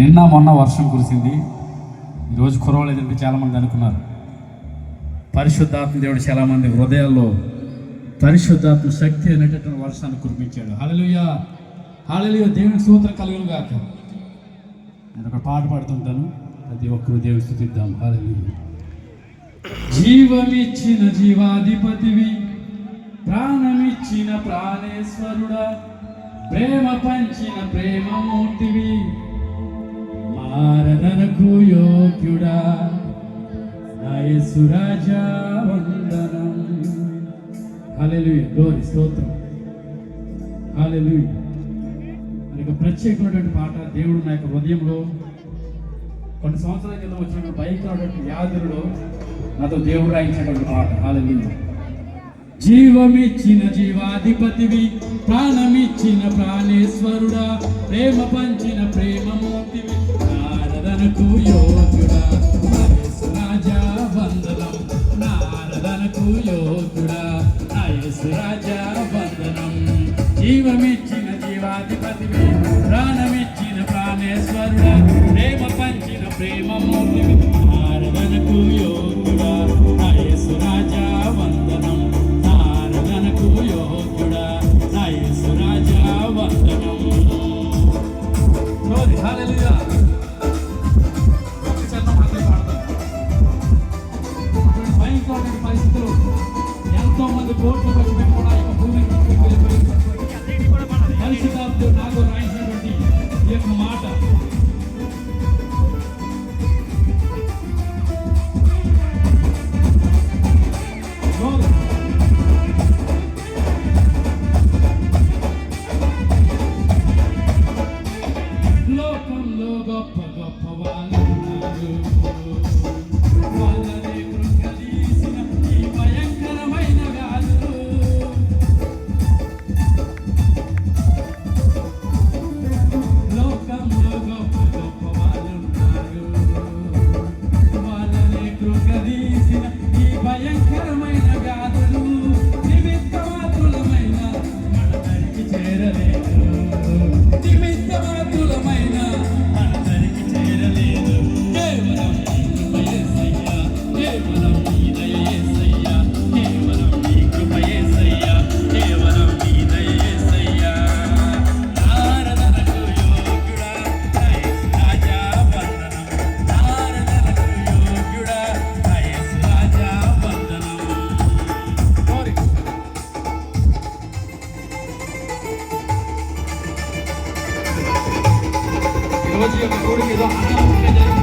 నిన్న మొన్న వర్షం కురిసింది, ఈరోజు కురవలేదని చాలామంది అనుకున్నారు. పరిశుద్ధాత్మ దేవుడు చాలామంది హృదయాల్లో పరిశుద్ధాత్మ శక్తి అనేటటువంటి వర్షాన్ని కురిపించాడు. హల్లెలూయా, హల్లెలూయా, దేవునికి స్తోత్రం కలుగును గాక. నేను ఒక పాట పాడుతుంటాను, ప్రతి ఒక్కరూ దేవుని స్తుతిద్దాం. హల్లెలూయా. జీవమిచ్చిన జీవాధిపతివి, ప్రాణమిచ్చిన ప్రాణేశ్వరుడా, ప్రేమ పంచిన ప్రేమమూర్తివి, ఆరాధనకు యోగ్యుడా, నా యేసు రాజా వందనం. హల్లెలూయా, గ్లోరీ, స్తోత్రం. హల్లెలూయా. మరి ప్రత్యేకమైనటువంటి పాట. దేవుడు నా యొక్క హృదయంలో కొన్ని సంవత్సరాల క్రితం వచ్చిన భయంకరమైనటువంటి వ్యాధులలో నాతో దేవుడు రాయించినటువంటి పాట. హల్లెలూయా. జీవమిచ్చిన జీవాధిపతివి, ప్రాణమిచ్చిన ప్రాణేశ్వరుడా, ప్రేమ పంచిన ప్రేమమూర్తివి, నారదనకు యోగ్యుడా, నా యేసు రాజా వందనం. నారదనకు యోగ్యుడా, నా యేసు రాజా వందనం. జీవమిచ్చిన జీవాధిపతివి, ప్రాణమిచ్చిన ప్రాణేశ్వరుడా, ప్రేమ పంచిన ప్రేమమూర్తివి, నారదనకు యోగ్యుడా, నా యేసు రాజా వందనం. యోగ్యుడా, నా యేసు రాజా వందనం. హల్లెలూయా. భయంకరమైన పరిస్థితులు, ఎంతో మంది కోట్లు ఖర్చు పెట్టి కూడా ఈ భూమిని పరిశుద్ధాత్ముడు నాకు రాయించినటువంటి ఈ యొక్క మాట. లోకంలో గొప్ప గొప్ప వాళ్ళున్నారు, వాళ్ళని కృంగదీసిన ఈ భయంకరమైన వ్యాధులు. లోకంలో గొప్ప గొప్ప వాళ్ళున్నారు, వాళ్ళని కృంగదీసిన ఈ భయంకరమైన వ్యాధులు. నిమిత్తమాత్రులమైన మన దరికి చేరలేదు, నిమిత్తమాత్రులమైన మన దరికి చేరలేదు. కేవలం నీ కృప యేసయ్యా, కేవలం నీ దయ యేసయ్యా, కేవలం నీ కృప యేసయ్యా, కేవలం నీ దయ యేసయ్యా. నారదనకు యోగ్యుడా, నా యేసు రాజా వందనం. నారదనకు యోగ్యుడా, నా యేసు రాజా వందనం. ఈరోజు యొక్క కూడిక ఏదో అనామకుడిగా జరిగింది.